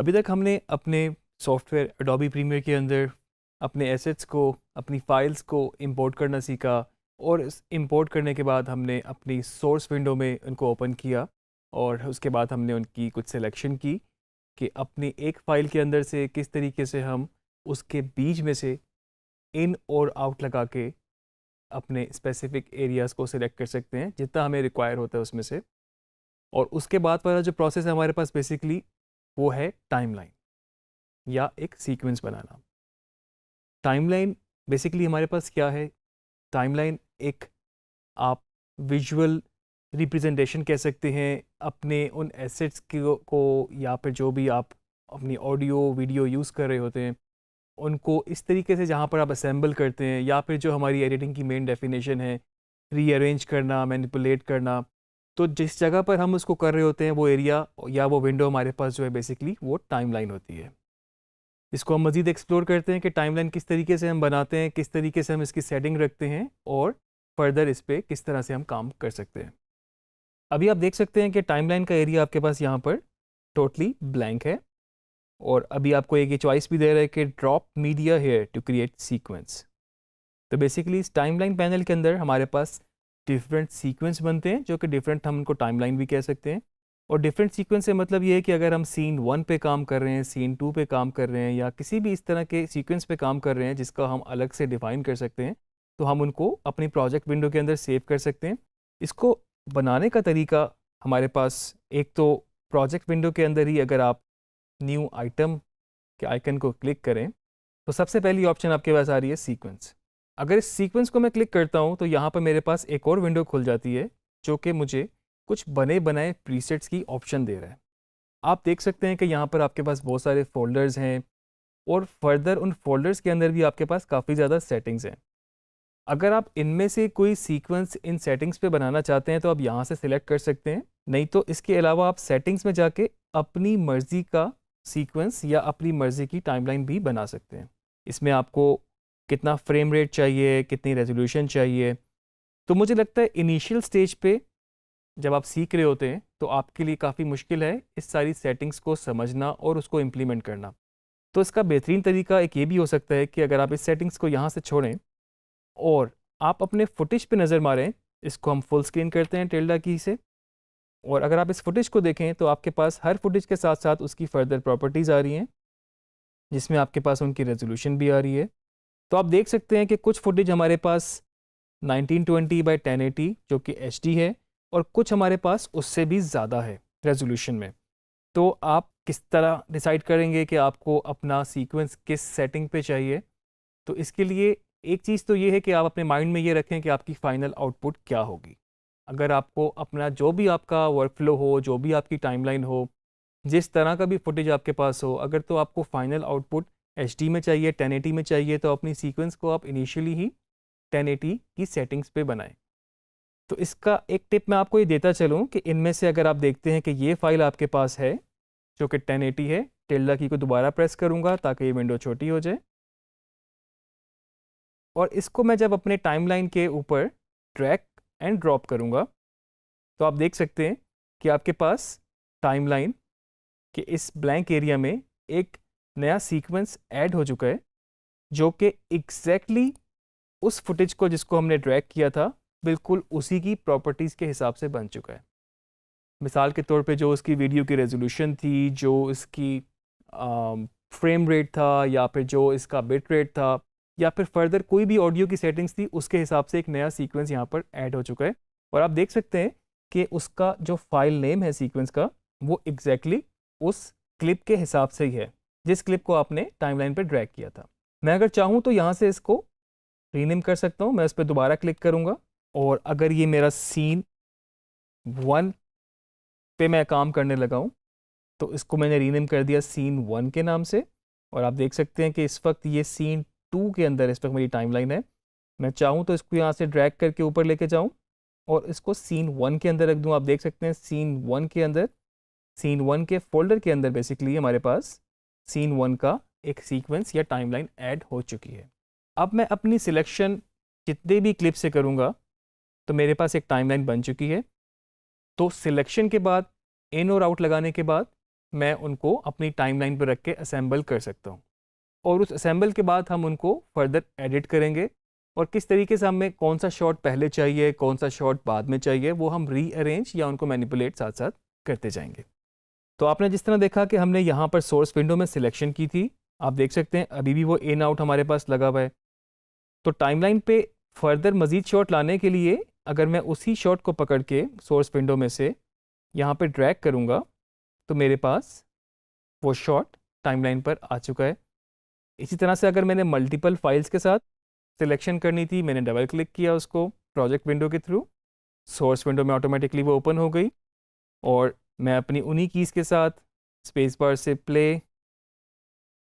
अभी तक हमने अपने सॉफ्टवेयर एडोबी प्रीमियर के अंदर अपने एसेट्स को, अपनी फाइल्स को इंपोर्ट करना सीखा, और इस इंपोर्ट करने के बाद हमने अपनी सोर्स विंडो में उनको ओपन किया और उसके बाद हमने उनकी कुछ सिलेक्शन की कि अपनी एक फ़ाइल के अंदर से किस तरीके से हम उसके बीच में से इन और आउट लगा के अपने स्पेसिफिक एरियाज़ को सिलेक्ट कर सकते हैं जितना हमें रिक्वायर होता है उसमें से। और उसके बाद वाला जो प्रोसेस है हमारे पास बेसिकली वो है टाइमलाइन या एक सीक्वेंस बनाना। टाइमलाइन बेसिकली हमारे पास क्या है? टाइमलाइन एक आप विजुअल रिप्रेजेंटेशन कह सकते हैं अपने उन एसेट्स को या फिर जो भी आप अपनी ऑडियो वीडियो यूज़ कर रहे होते हैं उनको इस तरीके से जहाँ पर आप असेंबल करते हैं, या फिर जो हमारी एडिटिंग की मेन डेफिनेशन है रीअरेंज करना, मैनिपुलेट करना, तो जिस जगह पर हम उसको कर रहे होते हैं वो एरिया या वो विंडो हमारे पास जो है बेसिकली वो टाइमलाइन होती है। इसको हम मज़ीद एक्सप्लोर करते हैं कि टाइमलाइन किस तरीके से हम बनाते हैं, किस तरीके से हम इसकी सेटिंग रखते हैं और फर्दर इस पर किस तरह से हम काम कर सकते हैं। अभी आप देख सकते हैं कि टाइमलाइन का एरिया आपके पास यहाँ पर टोटली ब्लैंक है, और अभी आपको एक ये चॉइस भी दे रहा है कि drop media here to create sequence. तो बेसिकली इस टाइमलाइन पैनल के अंदर हमारे पास डिफरेंट सीक्वेंस बनते हैं जो कि डिफरेंट, हम उनको टाइमलाइन भी कह सकते हैं। और डिफरेंट सीक्वेंस से मतलब ये है कि अगर हम सीन 1 पे काम कर रहे हैं, सीन 2 पे काम कर रहे हैं, या किसी भी इस तरह के सीक्वेंस पे काम कर रहे हैं जिसका हम अलग से डिफ़ाइन कर सकते हैं, तो हम उनको अपनी प्रोजेक्ट विंडो के अंदर सेव कर सकते हैं। इसको बनाने का तरीका हमारे पास, एक तो प्रोजेक्ट विंडो के अंदर ही अगर आप न्यू आइटम के आइकन को क्लिक करें तो सबसे पहली ऑप्शन आपके पास आ रही है सीक्वेंस। अगर इस सीक्वेंस को मैं क्लिक करता हूं तो यहाँ पर मेरे पास एक और विंडो खुल जाती है जो कि मुझे कुछ बने बनाए प्रीसेट्स की ऑप्शन दे रहा है। आप देख सकते हैं कि यहाँ पर आपके पास बहुत सारे फोल्डर्स हैं, और फर्दर उन फोल्डर्स के अंदर भी आपके पास काफ़ी ज़्यादा सेटिंग्स हैं। अगर आप इनमें से कोई सीक्वेंस इन सेटिंग्स पे बनाना चाहते हैं तो आप यहाँ से सिलेक्ट कर सकते हैं, नहीं तो इसके अलावा आप सेटिंग्स में जाके अपनी मर्ज़ी का सीक्वेंस या अपनी मर्ज़ी की टाइमलाइन भी बना सकते हैं। इसमें आपको कितना फ्रेम रेट चाहिए, कितनी रेजोल्यूशन चाहिए। तो मुझे लगता है इनिशियल स्टेज पे जब आप सीख रहे होते हैं तो आपके लिए काफ़ी मुश्किल है इस सारी सेटिंग्स को समझना और उसको इम्प्लीमेंट करना। तो इसका बेहतरीन तरीका एक ये भी हो सकता है कि अगर आप इस सेटिंग्स को यहाँ से छोड़ें और आप अपने फुटेज पे नज़र मारें, इसको हम फुल स्क्रीन करते हैं टिल्डा की से, और अगर आप इस फुटेज को देखें तो आपके पास हर फुटेज के साथ साथ उसकी फर्दर प्रॉपर्टीज़ आ रही हैं जिसमें आपके पास उनकी रेजोल्यूशन भी आ रही है। तो आप देख सकते हैं कि कुछ फुटेज हमारे पास 1920 बाई 1080 जो कि HD है, और कुछ हमारे पास उससे भी ज़्यादा है रेजोल्यूशन में। तो आप किस तरह डिसाइड करेंगे कि आपको अपना सीक्वेंस किस सेटिंग पे चाहिए? तो इसके लिए एक चीज़ तो ये है कि आप अपने माइंड में ये रखें कि आपकी फ़ाइनल आउटपुट क्या होगी। अगर आपको अपना जो भी आपका वर्कफ्लो हो, जो भी आपकी टाइमलाइन हो, जिस तरह का भी फुटेज आपके पास हो, अगर तो आपको फाइनल आउटपुट HD में चाहिए, 1080 में चाहिए, तो अपनी सीक्वेंस को आप इनिशियली ही 1080 की सेटिंग्स पे बनाएं। तो इसका एक टिप मैं आपको ये देता चलूँ कि इनमें से अगर आप देखते हैं कि ये फाइल आपके पास है जो कि 1080 है, टिल्डा की को दोबारा प्रेस करूँगा ताकि ये विंडो छोटी हो जाए, और इसको मैं जब अपने टाइमलाइन के ऊपर ड्रैग एंड ड्रॉप करूँगा तो आप देख सकते हैं कि आपके पास टाइमलाइन कि इस ब्लैंक एरिया में एक नया सीक्वेंस ऐड हो चुका है जो कि एग्जैक्टली उस फुटेज को जिसको हमने ड्रैग किया था बिल्कुल उसी की प्रॉपर्टीज़ के हिसाब से बन चुका है। मिसाल के तौर पे जो उसकी वीडियो की रेजोल्यूशन थी, जो इसकी फ्रेम रेट था, या फिर जो इसका बिट रेट था, या फिर फर्दर कोई भी ऑडियो की सेटिंग्स थी, उसके हिसाब से एक नया सीक्वेंस यहाँ पर ऐड हो चुका है। और आप देख सकते हैं कि उसका जो फाइल नेम है सीक्वेंस का वो एग्जैक्टली उस क्लिप के हिसाब से ही है जिस क्लिप को आपने टाइमलाइन पे ड्रैग किया था। मैं अगर चाहूँ तो यहाँ से इसको रीनेम कर सकता हूँ। मैं इस पर दोबारा क्लिक करूँगा, और अगर ये मेरा सीन 1 पे मैं काम करने लगा हूँ तो इसको मैंने रीनेम कर दिया सीन 1 के नाम से, और आप देख सकते हैं कि इस वक्त ये सीन 2 के अंदर इस वक्त मेरी टाइमलाइन है। मैं चाहूँ तो इसको यहाँ से ड्रैग करके ऊपर लेके जाऊँ और इसको सीन 1 के अंदर रख दूँ। आप देख सकते हैं सीन 1 के अंदर, सीन 1 के फोल्डर के अंदर बेसिकली हमारे पास सीन 1 का एक सीक्वेंस या टाइमलाइन ऐड हो चुकी है। अब मैं अपनी सिलेक्शन जितने भी क्लिप से करूँगा तो मेरे पास एक टाइमलाइन बन चुकी है। तो सिलेक्शन के बाद इन और आउट लगाने के बाद मैं उनको अपनी टाइमलाइन पर रख के असेंबल कर सकता हूँ। और उस असेंबल के बाद हम उनको फर्दर एडिट करेंगे और किस तरीके से हमें कौन सा शॉट पहले चाहिए, कौन सा शॉट बाद में चाहिए, वो हम रीअरेंज या उनको मैनिपुलेट साथ साथ करते जाएंगे। तो आपने जिस तरह देखा कि हमने यहाँ पर सोर्स विंडो में सिलेक्शन की थी, आप देख सकते हैं अभी भी वो इन आउट हमारे पास लगा हुआ है। तो टाइमलाइन पे फर्दर मज़ीद शॉट लाने के लिए अगर मैं उसी शॉट को पकड़ के सोर्स विंडो में से यहाँ पे ड्रैग करूँगा तो मेरे पास वो शॉट टाइमलाइन पर आ चुका है। इसी तरह से अगर मैंने मल्टीपल फाइल्स के साथ सिलेक्शन करनी थी, मैंने डबल क्लिक किया उसको प्रोजेक्ट विंडो के थ्रू, सोर्स विंडो में ऑटोमेटिकली वो ओपन हो गई और मैं अपनी उन्हीं कीज़ के साथ स्पेस बार से प्ले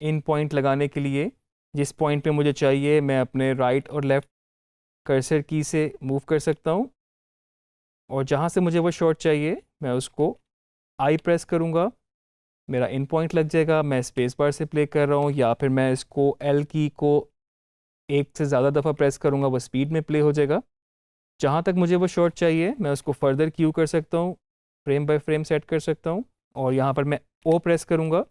इन पॉइंट लगाने के लिए जिस पॉइंट पे मुझे चाहिए मैं अपने राइट और लेफ़्ट कर्सर की से मूव कर सकता हूँ और जहाँ से मुझे वो शॉट चाहिए मैं उसको आई प्रेस करूँगा, मेरा इन पॉइंट लग जाएगा। मैं स्पेस बार से प्ले कर रहा हूँ या फिर मैं इसको एल की को एक से ज़्यादा दफ़ा प्रेस करूँगा, वो स्पीड में प्ले हो जाएगा। जहाँ तक मुझे वो शॉट चाहिए मैं उसको फर्दर क्यू कर सकता हूँ, फ्रेम बाय फ्रेम सेट कर सकता हूँ और यहाँ पर मैं ओ प्रेस करूँगा।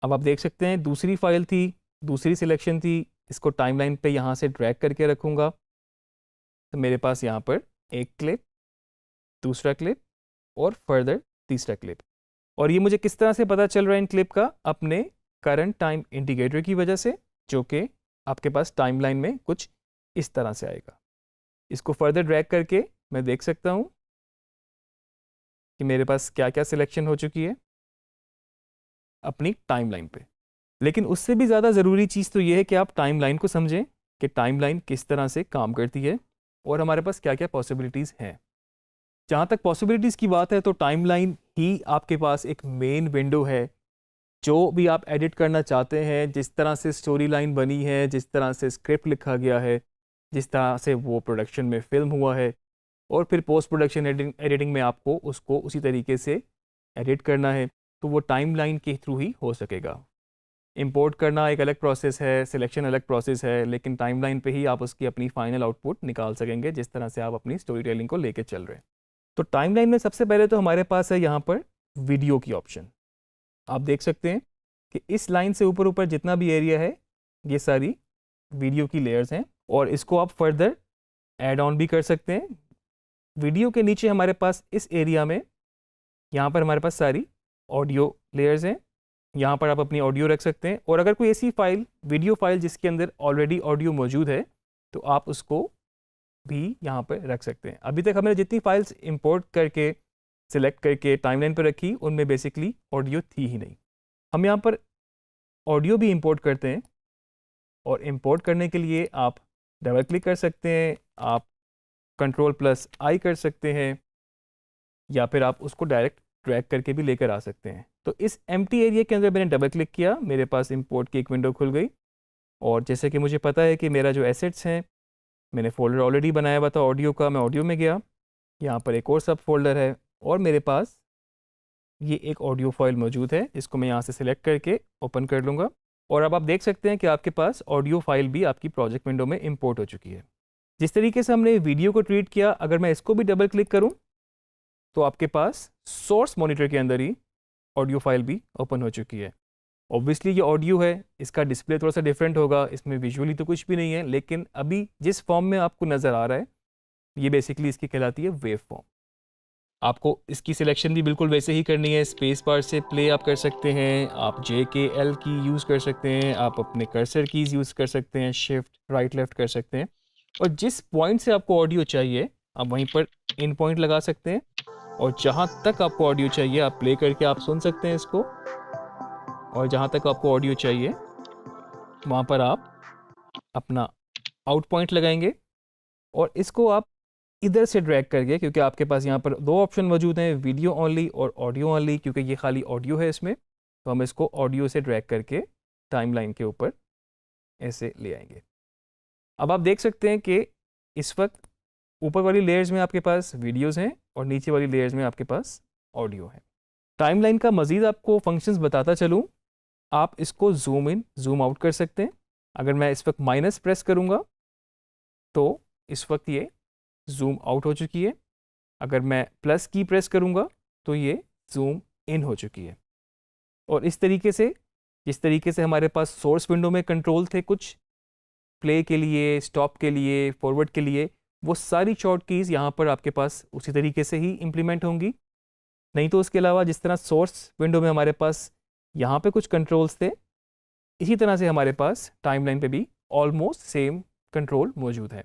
अब आप देख सकते हैं दूसरी फाइल थी, दूसरी सिलेक्शन थी, इसको टाइमलाइन पे यहाँ से ड्रैग करके रखूँगा तो मेरे पास यहाँ पर एक क्लिप, दूसरा क्लिप और फर्दर तीसरा क्लिप। और ये मुझे किस तरह से पता चल रहा है इन क्लिप का? अपने करंट टाइम इंडिकेटर की वजह से, जो कि आपके पास टाइमलाइन में कुछ इस तरह से आएगा। इसको फर्दर ड्रैग करके मैं देख सकता हूँ कि मेरे पास क्या क्या सिलेक्शन हो चुकी है अपनी टाइमलाइन पे। लेकिन उससे भी ज़्यादा ज़रूरी चीज़ तो ये है कि आप टाइमलाइन को समझें कि टाइमलाइन किस तरह से काम करती है और हमारे पास क्या क्या पॉसिबिलिटीज़ हैं। जहाँ तक पॉसिबिलिटीज़ की बात है तो टाइमलाइन ही आपके पास एक मेन विंडो है। जो भी आप एडिट करना चाहते हैं, जिस तरह से स्टोरी लाइन बनी है, जिस तरह से स्क्रिप्ट लिखा गया है, जिस तरह से वो प्रोडक्शन में फ़िल्म हुआ है और फिर पोस्ट प्रोडक्शन एडिटिंग में आपको उसको उसी तरीके से एडिट करना है, तो वो टाइमलाइन के थ्रू ही हो सकेगा। इंपोर्ट करना एक अलग प्रोसेस है, सिलेक्शन अलग प्रोसेस है, लेकिन टाइमलाइन पे ही आप उसकी अपनी फाइनल आउटपुट निकाल सकेंगे जिस तरह से आप अपनी स्टोरी टेलिंग को लेके चल रहे हैं। तो टाइमलाइन में सबसे पहले तो हमारे पास है यहाँ पर वीडियो की ऑप्शन। आप देख सकते हैं कि इस लाइन से ऊपर ऊपर जितना भी एरिया है ये सारी वीडियो की लेयर्स हैं और इसको आप फर्दर ऐड ऑन भी कर सकते हैं। वीडियो के नीचे हमारे पास इस एरिया में यहाँ पर हमारे पास सारी ऑडियो लेयर्स हैं। यहाँ पर आप अपनी ऑडियो रख सकते हैं और अगर कोई ऐसी फाइल, वीडियो फाइल जिसके अंदर ऑलरेडी ऑडियो मौजूद है तो आप उसको भी यहाँ पर रख सकते हैं। अभी तक हमने जितनी फाइल्स इंपोर्ट करके सिलेक्ट करके टाइमलाइन पर रखी उनमें बेसिकली ऑडियो थी ही नहीं। हम यहाँ पर ऑडियो भी इंपोर्ट करते हैं और इंपोर्ट करने के लिए आप डबल क्लिक कर सकते हैं, आप Ctrl+I कर सकते हैं या फिर आप उसको डायरेक्ट ड्रैग करके भी लेकर आ सकते हैं। तो इस एम्प्टी एरिया के अंदर मैंने डबल क्लिक किया, मेरे पास इंपोर्ट की एक विंडो खुल गई और जैसे कि मुझे पता है कि मेरा जो एसेट्स हैं, मैंने फ़ोल्डर ऑलरेडी बनाया हुआ था ऑडियो का, मैं ऑडियो में गया, यहाँ पर एक और सब फोल्डर है और मेरे पास ये एक ऑडियो फाइल मौजूद है। इसको मैं यहाँ से सिलेक्ट करके ओपन कर लूँगा और अब आप देख सकते हैं कि आपके पास ऑडियो फाइल भी आपकी प्रोजेक्ट विंडो में इंपोर्ट हो चुकी है। जिस तरीके से हमने वीडियो को ट्रीट किया, अगर मैं इसको भी डबल क्लिक करूँ तो आपके पास सोर्स मॉनिटर के अंदर ही ऑडियो फाइल भी ओपन हो चुकी है। ऑब्वियसली ये ऑडियो है, इसका डिस्प्ले थोड़ा सा डिफरेंट होगा, इसमें विजुअली तो कुछ भी नहीं है, लेकिन अभी जिस फॉर्म में आपको नज़र आ रहा है ये बेसिकली इसकी कहलाती है वेव फॉर्म। आपको इसकी सिलेक्शन भी बिल्कुल वैसे ही करनी है, स्पेस बार से प्ले आप कर सकते हैं, आप JKL की यूज़ कर सकते हैं, आप अपने कर्सर कीज़ यूज़ कर सकते हैं, शिफ्ट राइट लेफ़्ट कर सकते हैं और जिस पॉइंट से आपको ऑडियो चाहिए आप वहीं पर इन पॉइंट लगा सकते हैं और जहाँ तक आपको ऑडियो चाहिए आप प्ले करके आप सुन सकते हैं इसको और जहाँ तक आपको ऑडियो चाहिए वहाँ पर आप अपना आउट पॉइंट लगाएंगे और इसको आप इधर से ड्रैग करके, क्योंकि आपके पास यहाँ पर दो ऑप्शन मौजूद हैं, वीडियो ओनली और ऑडियो ओनली, क्योंकि ये खाली ऑडियो है इसमें, तो हम इसको ऑडियो से ड्रैग करके टाइमलाइन के ऊपर ऐसे ले आएंगे। अब आप देख सकते हैं कि इस वक्त ऊपर वाली लेयर्स में आपके पास वीडियोज़ हैं और नीचे वाली लेयर्स में आपके पास ऑडियो है। टाइमलाइन का मज़ीद आपको फंक्शंस बताता चलूँ, आप इसको जूम इन जूम आउट कर सकते हैं। अगर मैं इस वक्त माइनस प्रेस करूँगा तो इस वक्त ये जूम आउट हो चुकी है, अगर मैं प्लस की प्रेस करूँगा तो ये जूम इन हो चुकी है। और इस तरीके से, जिस तरीके से हमारे पास सोर्स विंडो में कंट्रोल थे कुछ प्ले के लिए, स्टॉप के लिए, फॉरवर्ड के लिए, वो सारी शॉर्ट कीज़ यहाँ पर आपके पास उसी तरीके से ही इम्प्लीमेंट होंगी। नहीं तो उसके अलावा जिस तरह सोर्स विंडो में हमारे पास यहाँ पे कुछ कंट्रोल्स थे, इसी तरह से हमारे पास टाइमलाइन पे भी ऑलमोस्ट सेम कंट्रोल मौजूद है।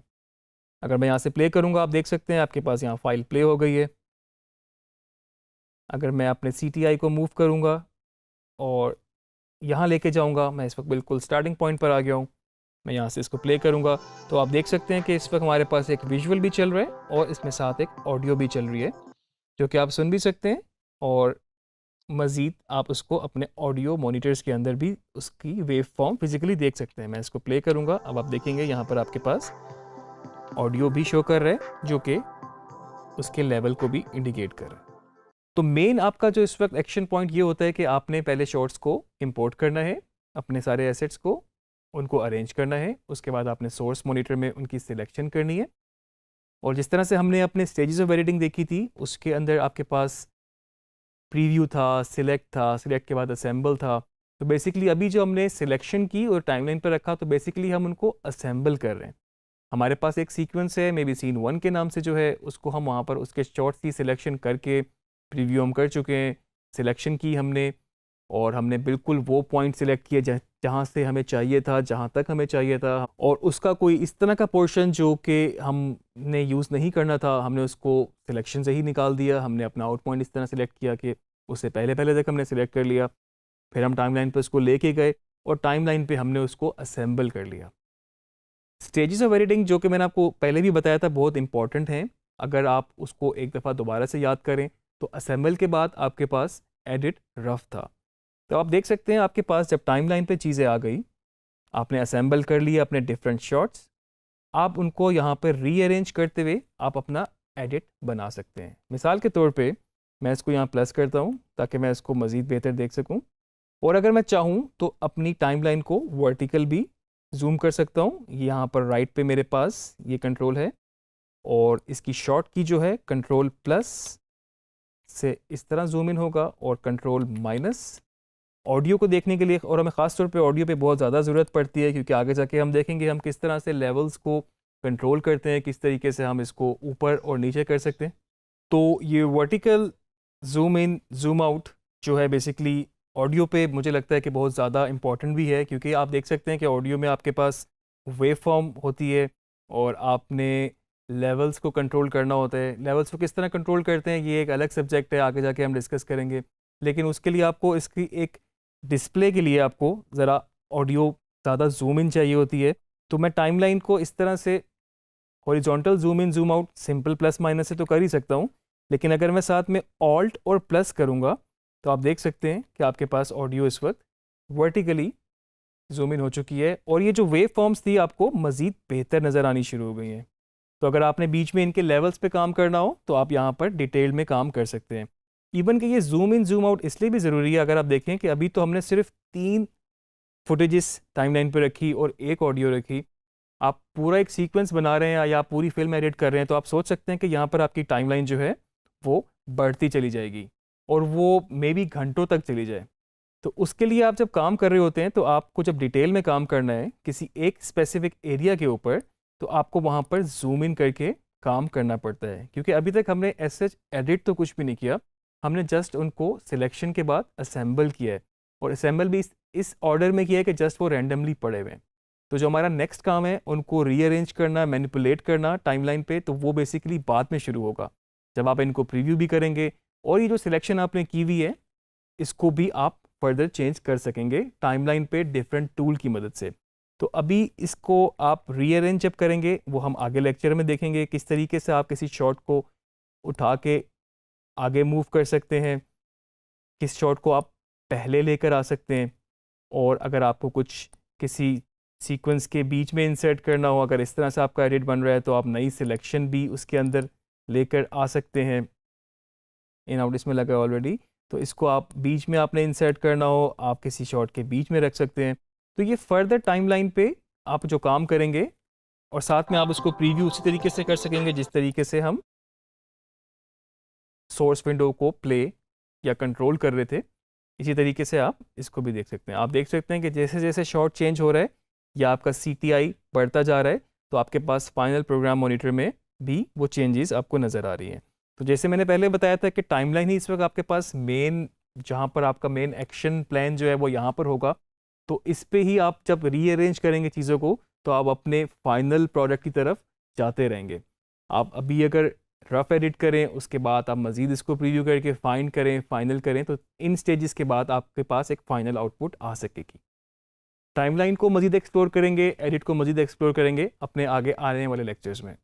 अगर मैं यहाँ से प्ले करूँगा, आप देख सकते हैं आपके पास यहाँ फाइल प्ले हो गई है। अगर मैं अपने CTI को मूव करूँगा और यहाँ लेके जाऊँगा, मैं इस वक्त बिल्कुल स्टार्टिंग पॉइंट पर आ गया हूँ, मैं यहाँ से इसको प्ले करूँगा तो आप देख सकते हैं कि इस वक्त हमारे पास एक विजुअल भी चल रहा है और इसमें साथ एक ऑडियो भी चल रही है, जो कि आप सुन भी सकते हैं और मज़ीद आप उसको अपने ऑडियो मॉनिटर्स के अंदर भी उसकी वेव फॉर्म फिजिकली देख सकते हैं। मैं इसको प्ले करूँगा, अब आप देखेंगे यहाँ पर आपके पास ऑडियो भी शो कर रहा है, जो कि उसके लेवल को भी इंडिकेट कर रहा है। तो मेन आपका जो इस वक्त एक्शन पॉइंट ये होता है कि आपने पहले शॉट्स को इंपोर्ट करना है, अपने सारे एसेट्स को, उनको अरेंज करना है, उसके बाद आपने सोर्स मॉनिटर में उनकी सिलेक्शन करनी है। और जिस तरह से हमने अपने स्टेजेस ऑफ एडिटिंग देखी थी, उसके अंदर आपके पास प्रीव्यू था, सिलेक्ट था, सिलेक्ट के बाद असेंबल था। तो बेसिकली अभी जो हमने सिलेक्शन की और टाइमलाइन पर रखा, तो बेसिकली हम उनको असेंबल कर रहे हैं। हमारे पास एक सीक्वेंस है, मे बी सीन 1 के नाम से जो है, उसको हम वहाँ पर उसके शॉर्ट्स की सिलेक्शन करके प्रीव्यू हम कर चुके हैं, सिलेक्शन की हमने, और हमने बिल्कुल वो पॉइंट सिलेक्ट किए जहाँ से हमें चाहिए था, जहाँ तक हमें चाहिए था, और उसका कोई इस तरह का पोर्शन जो कि हमने यूज़ नहीं करना था, हमने उसको सिलेक्शन से ही निकाल दिया। हमने अपना आउट पॉइंट इस तरह सिलेक्ट किया कि उससे पहले पहले तक हमने सिलेक्ट कर लिया, फिर हम टाइमलाइन पर उसको लेके गए और टाइमलाइन पे हमने उसको असेंबल कर लिया। स्टेजेस ऑफ एडिटिंग, जो कि मैंने आपको पहले भी बताया था, बहुत इंपॉर्टेंट हैं। अगर आप उसको एक दफ़ा दोबारा से याद करें तो असेंबल के बाद आपके पास एडिट रफ था। तो आप देख सकते हैं आपके पास जब टाइमलाइन पे चीज़ें आ गई, आपने असेंबल कर लिया अपने डिफरेंट शॉट्स, आप उनको यहाँ पर रीअरेंज करते हुए आप अपना एडिट बना सकते हैं। मिसाल के तौर पे मैं इसको यहाँ प्लस करता हूँ ताकि मैं इसको मज़ीद बेहतर देख सकूँ, और अगर मैं चाहूँ तो अपनी टाइमलाइन को वर्टिकल भी जूम कर सकता हूँ। यहाँ पर राइट पे मेरे पास ये कंट्रोल है, और इसकी शॉर्ट की जो है कंट्रोल प्लस से इस तरह जूम इन होगा, और कंट्रोल माइनस ऑडियो को देखने के लिए, और हमें ख़ास तौर पे ऑडियो पे बहुत ज़्यादा ज़रूरत पड़ती है, क्योंकि आगे जाके हम देखेंगे हम किस तरह से लेवल्स को कंट्रोल करते हैं, किस तरीके से हम इसको ऊपर और नीचे कर सकते हैं। तो ये vertical zoom in zoom out जो है बेसिकली ऑडियो पे मुझे लगता है कि बहुत ज़्यादा इंपॉर्टेंट भी है, क्योंकि आप देख सकते हैं कि ऑडियो में आपके पास वेव फॉर्म होती है और आपने लेवल्स को कंट्रोल करना होता है। लेवल्स को किस तरह कंट्रोल करते हैं ये एक अलग सब्जेक्ट है, आगे जाके हम डिस्कस करेंगे, लेकिन उसके लिए आपको इसकी एक डिस्प्ले के लिए आपको ज़रा ऑडियो ज़्यादा जूम इन चाहिए होती है। तो मैं टाइमलाइन को इस तरह से horizontal zoom in zoom out simple plus minus से तो कर ही सकता हूँ, लेकिन अगर मैं साथ में ऑल्ट और प्लस करूँगा तो आप देख सकते हैं कि आपके पास ऑडियो इस वक्त वर्टिकली जूम इन हो चुकी है, और ये जो वेव फॉर्म्स थी आपको मज़ीद बेहतर नज़र आनी शुरू हो गई हैं। तो अगर आपने बीच में इनके लेवल्स पे काम करना हो तो आप यहाँ पर डिटेल में काम कर सकते हैं। इवन कि ये जूम इन जूम आउट इसलिए भी ज़रूरी है, अगर आप देखें कि अभी तो हमने सिर्फ 3 फुटेजेस टाइमलाइन पे रखी और एक ऑडियो रखी। आप पूरा एक सीक्वेंस बना रहे हैं या आप पूरी फिल्म एडिट कर रहे हैं, तो आप सोच सकते हैं कि यहाँ पर आपकी टाइमलाइन जो है वो बढ़ती चली जाएगी और वो मे बी घंटों तक चली जाए। तो उसके लिए आप जब काम कर रहे होते हैं, तो आपको जब डिटेल में काम करना है किसी एक स्पेसिफिक एरिया के ऊपर, तो आपको वहाँ पर जूम इन करके काम करना पड़ता है, क्योंकि अभी तक हमने ऐसे एडिट तो कुछ भी नहीं किया, हमने जस्ट उनको सिलेक्शन के बाद असेंबल किया है, और असेंबल भी इस ऑर्डर में किया है कि जस्ट वो रैंडमली पड़े हुए हैं। तो जो हमारा नेक्स्ट काम है उनको रीअरेंज करना, मैनिपुलेट करना टाइमलाइन पे, तो वो बेसिकली बाद में शुरू होगा जब आप इनको प्रीव्यू भी करेंगे, और ये जो सिलेक्शन आपने की हुई है इसको भी आप फर्दर चेंज कर सकेंगे टाइमलाइन पे डिफरेंट टूल की मदद से। तो अभी इसको आप रीअरेंज जब करेंगे वो हम आगे लेक्चर में देखेंगे, किस तरीके से आप किसी शॉट को उठा के आगे मूव कर सकते हैं, किस शॉट को आप पहले लेकर आ सकते हैं, और अगर आपको कुछ किसी सीक्वेंस के बीच में इंसर्ट करना हो, अगर इस तरह से आपका एडिट बन रहा है, तो आप नई सिलेक्शन भी उसके अंदर लेकर आ सकते हैं। इन आउट इसमें लगा ऑलरेडी, तो इसको आप बीच में आपने इंसर्ट करना हो, आप किसी शॉट के बीच में रख सकते हैं। तो ये फर्दर टाइमलाइन पे आप जो काम करेंगे, और साथ में आप उसको प्रीव्यू उसी तरीके से कर सकेंगे जिस तरीके से हम सोर्स विंडो को प्ले या कंट्रोल कर रहे थे। इसी तरीके से आप इसको भी देख सकते हैं। आप देख सकते हैं कि जैसे जैसे शॉट चेंज हो रहा है या आपका CTI बढ़ता जा रहा है तो आपके पास फाइनल प्रोग्राम मॉनिटर में भी वो चेंजेस आपको नज़र आ रही हैं। तो जैसे मैंने पहले बताया था कि टाइमलाइन ही इस वक्त आपके पास मेन, जहाँ पर आपका मेन एक्शन प्लान जो है वो यहाँ पर होगा। तो इस पे ही आप जब रीअरेंज करेंगे चीज़ों को तो आप अपने फाइनल प्रोडक्ट की तरफ जाते रहेंगे। आप अभी अगर रफ एडिट करें, उसके बाद आप मज़ीद इसको प्रीव्यू करके फाइंड करें, फाइनल करें, तो इन स्टेजेस के बाद आपके पास एक फ़ाइनल आउटपुट आ सकेगी। टाइमलाइन को मज़ीद एक्सप्लोर करेंगे, एडिट को मज़ीद एक्सप्लोर करेंगे अपने आगे आने वाले लेक्चर्स में।